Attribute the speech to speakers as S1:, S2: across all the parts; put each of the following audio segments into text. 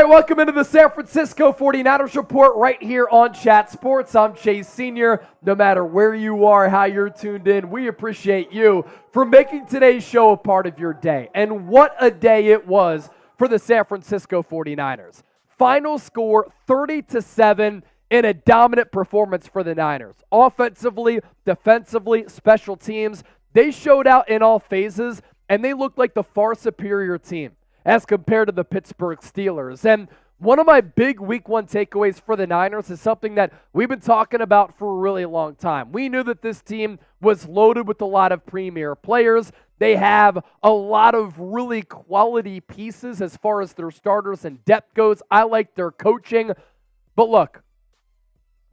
S1: right, welcome into the San Francisco 49ers Report right here on Chat Sports. I'm Chase Sr. No matter where you are, how you're tuned in, we appreciate you for making today's show a part of your day. And what a day it was for the San Francisco 49ers. Final score 30-7 in a dominant performance for the Niners. Offensively, defensively, special teams, they showed out in all phases, and they looked like the far superior team as compared to the Pittsburgh Steelers. And one of my big week one takeaways for the Niners is something that we've been talking about for a really long time. We knew that this team was loaded with a lot of premier players. They have a lot of really quality pieces as far as their starters and depth goes. I like their coaching. But look,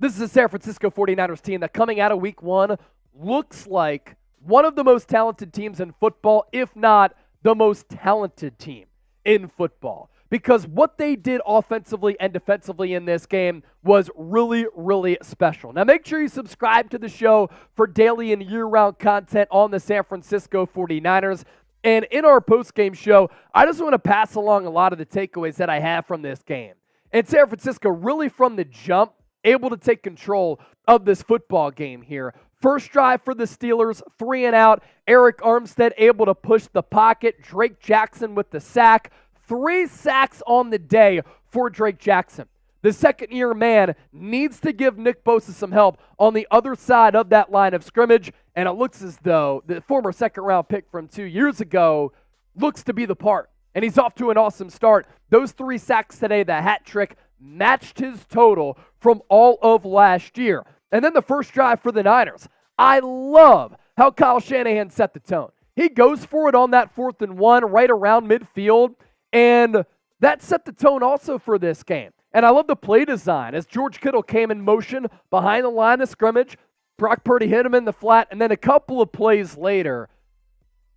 S1: this is a San Francisco 49ers team that coming out of week one looks like one of the most talented teams in football, if not the most talented team in football, because what they did offensively and defensively in this game was really, really special. Now, make sure you subscribe to the show for daily and year-round content on the San Francisco 49ers. And in our post-game show, I just want to pass along a lot of the takeaways that I have from this game. And San Francisco, really from the jump, able to take control of this football game here. First drive for the Steelers, 3 and out. Arik Armstead able to push the pocket. Drake Jackson with the sack. 3 sacks on the day for Drake Jackson. The second-year man needs to give Nick Bosa some help on the other side of that line of scrimmage, and it looks as though the former second-round pick from 2 years ago looks to be the part, and he's off to an awesome start. Those 3 sacks today, the hat trick, matched his total from all of last year. And then the first drive for the Niners. I love how Kyle Shanahan set the tone. He goes for it on that 4th and 1 right around midfield, and that set the tone also for this game. And I love the play design as George Kittle came in motion behind the line of scrimmage. Brock Purdy hit him in the flat, and then a couple of plays later,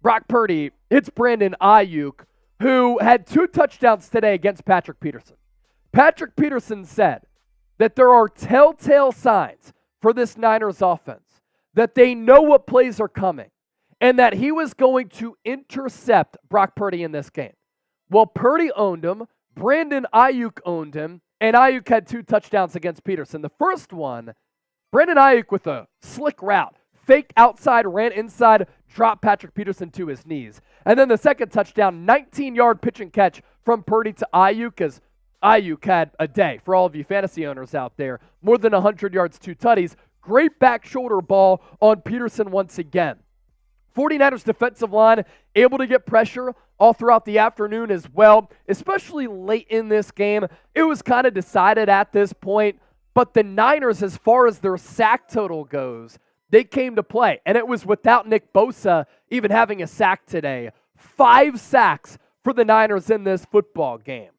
S1: Brock Purdy hits Brandon Aiyuk, who had 2 touchdowns today against Patrick Peterson. Patrick Peterson said that there are telltale signs for this Niners offense, that they know what plays are coming, and that he was going to intercept Brock Purdy in this game. Well, Purdy owned him, Brandon Aiyuk owned him, and Aiyuk had 2 touchdowns against Peterson. The first one, Brandon Aiyuk with a slick route, faked outside, ran inside, dropped Patrick Peterson to his knees. And then the second touchdown, 19-yard pitch and catch from Purdy to Aiyuk, as Aiyuk had a day for all of you fantasy owners out there. More than 100 yards, 2 tutties. Great back shoulder ball on Peterson once again. 49ers defensive line able to get pressure all throughout the afternoon as well, especially late in this game. It was kind of decided at this point, but the Niners, as far as their sack total goes, they came to play, and it was without Nick Bosa even having a sack today. 5 sacks for the Niners in this football game.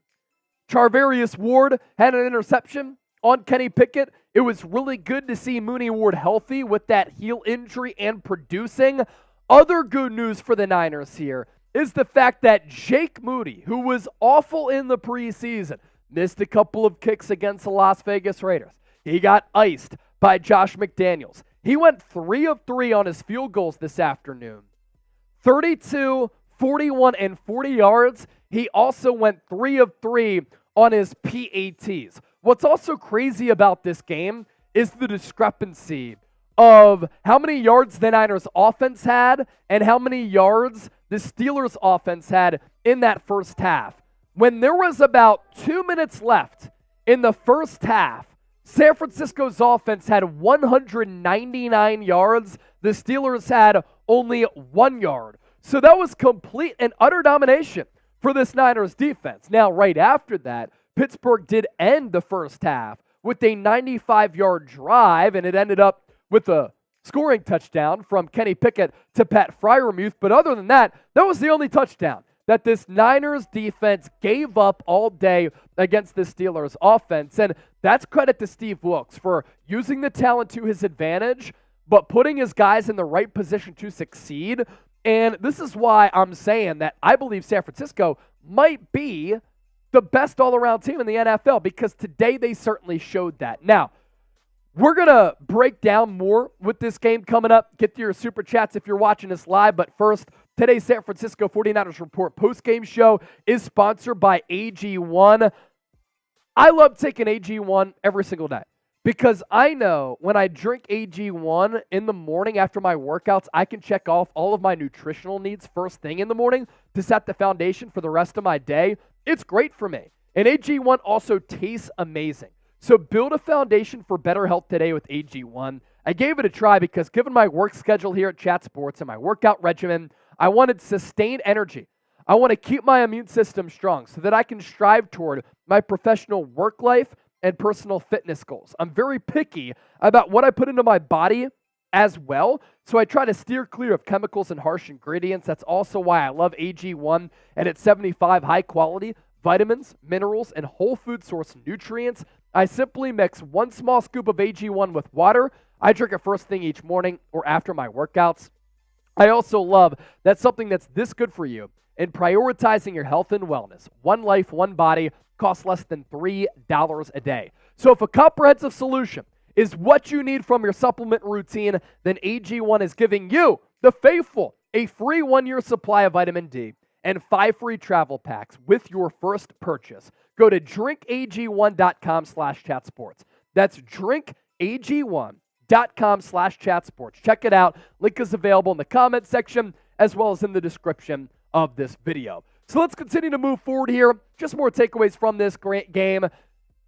S1: Charvarius Ward had an interception on Kenny Pickett. It was really good to see Mooney Ward healthy with that heel injury and producing. Other good news for the Niners here is the fact that Jake Moody, who was awful in the preseason, missed a couple of kicks against the Las Vegas Raiders. He got iced by Josh McDaniels. He went 3 of 3 on his field goals this afternoon. 32, 41, and 40 yards. He also went 3 of 3 on his PATs. What's also crazy about this game is the discrepancy of how many yards the Niners offense had and how many yards the Steelers offense had in that first half. When there was about 2 minutes left in the first half, San Francisco's offense had 199 yards. The Steelers had only 1 yard. So that was complete and utter domination for this Niners defense. Now, right after that, Pittsburgh did end the first half with a 95-yard drive, and it ended up with a scoring touchdown from Kenny Pickett to Pat Freiermuth. But other than that, that was the only touchdown that this Niners defense gave up all day against the Steelers offense. And that's credit to Steve Wilks for using the talent to his advantage, but putting his guys in the right position to succeed. And this is why I'm saying that I believe San Francisco might be the best all-around team in the NFL, because today they certainly showed that. Now, we're going to break down more with this game coming up. Get to your super chats if you're watching us live. But first, today's San Francisco 49ers Report post-game show is sponsored by AG1. I love taking AG1 every single day because I know when I drink AG1 in the morning after my workouts, I can check off all of my nutritional needs first thing in the morning to set the foundation for the rest of my day. It's great for me. And AG1 also tastes amazing. So build a foundation for better health today with AG1. I gave it a try because given my work schedule here at Chat Sports and my workout regimen, I wanted sustained energy. I want to keep my immune system strong so that I can strive toward my professional work life and personal fitness goals. I'm very picky about what I put into my body as well, so I try to steer clear of chemicals and harsh ingredients. That's also why I love AG1 and its 75 high-quality vitamins, minerals, and whole food source nutrients. I simply mix 1 small scoop of AG1 with water. I drink it first thing each morning or after my workouts. I also love that something that's this good for you and prioritizing your health and wellness. One life, one body costs less than $3 a day. So if a comprehensive solution is what you need from your supplement routine, then AG1 is giving you, the faithful, a free 1-year supply of vitamin D and 5 free travel packs with your first purchase. Go to drinkag1.com/chatsports. That's drinkag1.com/chatsports. Check it out. Link is available in the comment section as well as in the description of this video. So let's continue to move forward here. Just more takeaways from this great game.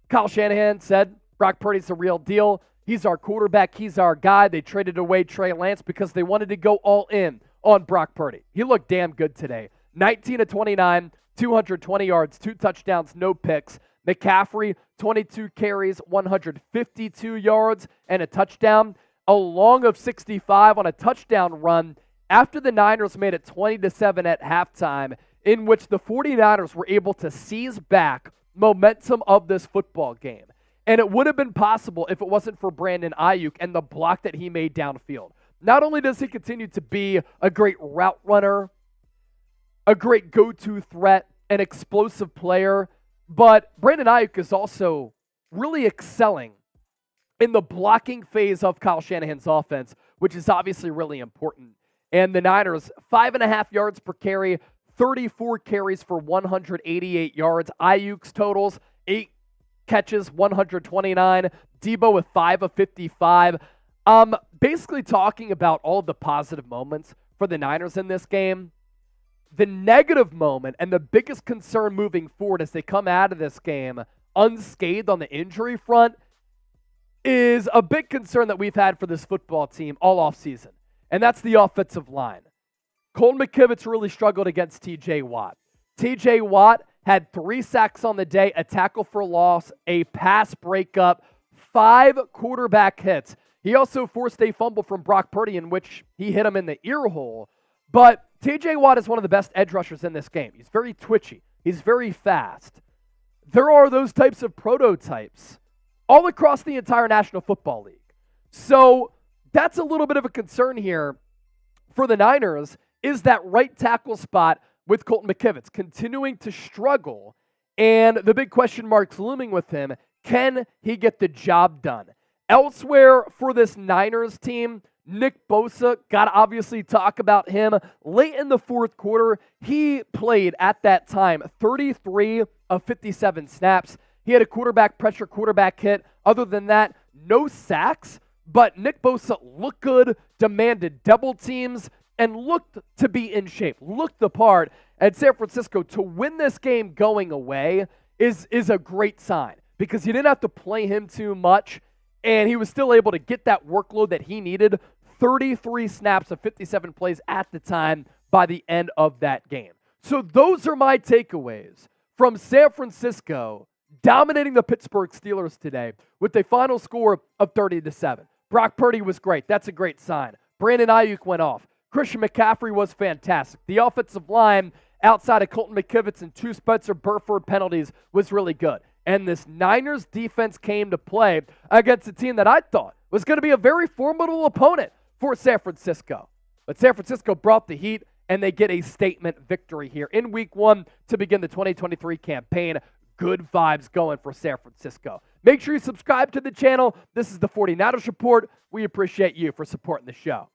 S1: Kyle Shanahan said Brock Purdy's the real deal. He's our quarterback. He's our guy. They traded away Trey Lance because they wanted to go all in on Brock Purdy. He looked damn good today. 19 of 29, 220 yards, 2 touchdowns, no picks. McCaffrey, 22 carries, 152 yards, and a touchdown. A long of 65 on a touchdown run after the Niners made it 20-7 at halftime, in which the 49ers were able to seize back momentum of this football game. And it would have been possible if it wasn't for Brandon Aiyuk and the block that he made downfield. Not only does he continue to be a great route runner, a great go-to threat, an explosive player, but Brandon Aiyuk is also really excelling in the blocking phase of Kyle Shanahan's offense, which is obviously really important. And the Niners, 5.5 yards per carry, 34 carries for 188 yards. Aiyuk's totals, 8 catches, 129. Deebo with 5 of 55. Basically talking about all of the positive moments for the Niners in this game. The negative moment and the biggest concern moving forward as they come out of this game unscathed on the injury front is a big concern that we've had for this football team all offseason. And that's the offensive line. Colton McKivitz really struggled against T.J. Watt. T.J. Watt had 3 sacks on the day, a tackle for loss, a pass breakup, 5 quarterback hits. He also forced a fumble from Brock Purdy in which he hit him in the ear hole. But T.J. Watt is one of the best edge rushers in this game. He's very twitchy. He's very fast. There are those types of prototypes all across the entire National Football League. So that's a little bit of a concern here for the Niners, is that right tackle spot with Colton McKivitz continuing to struggle, and the big question marks looming with him, can he get the job done? Elsewhere for this Niners team, Nick Bosa, got to obviously talk about him. Late in the fourth quarter, he played at that time 33 of 57 snaps. He had a quarterback pressure, quarterback hit. Other than that, no sacks. But Nick Bosa looked good, demanded double teams, and looked to be in shape, looked the part. And San Francisco, to win this game going away is a great sign because you didn't have to play him too much, and he was still able to get that workload that he needed. 33 snaps of 57 plays at the time by the end of that game. So those are my takeaways from San Francisco dominating the Pittsburgh Steelers today with a final score of 30-7. Brock Purdy was great. That's a great sign. Brandon Aiyuk went off. Christian McCaffrey was fantastic. The offensive line outside of Colton McKivitz and 2 Spencer Burford penalties was really good. And this Niners defense came to play against a team that I thought was going to be a very formidable opponent for San Francisco. But San Francisco brought the heat, and they get a statement victory here in Week 1 to begin the 2023 campaign. Good vibes going for San Francisco. Make sure you subscribe to the channel. This is the 49ers Report. We appreciate you for supporting the show.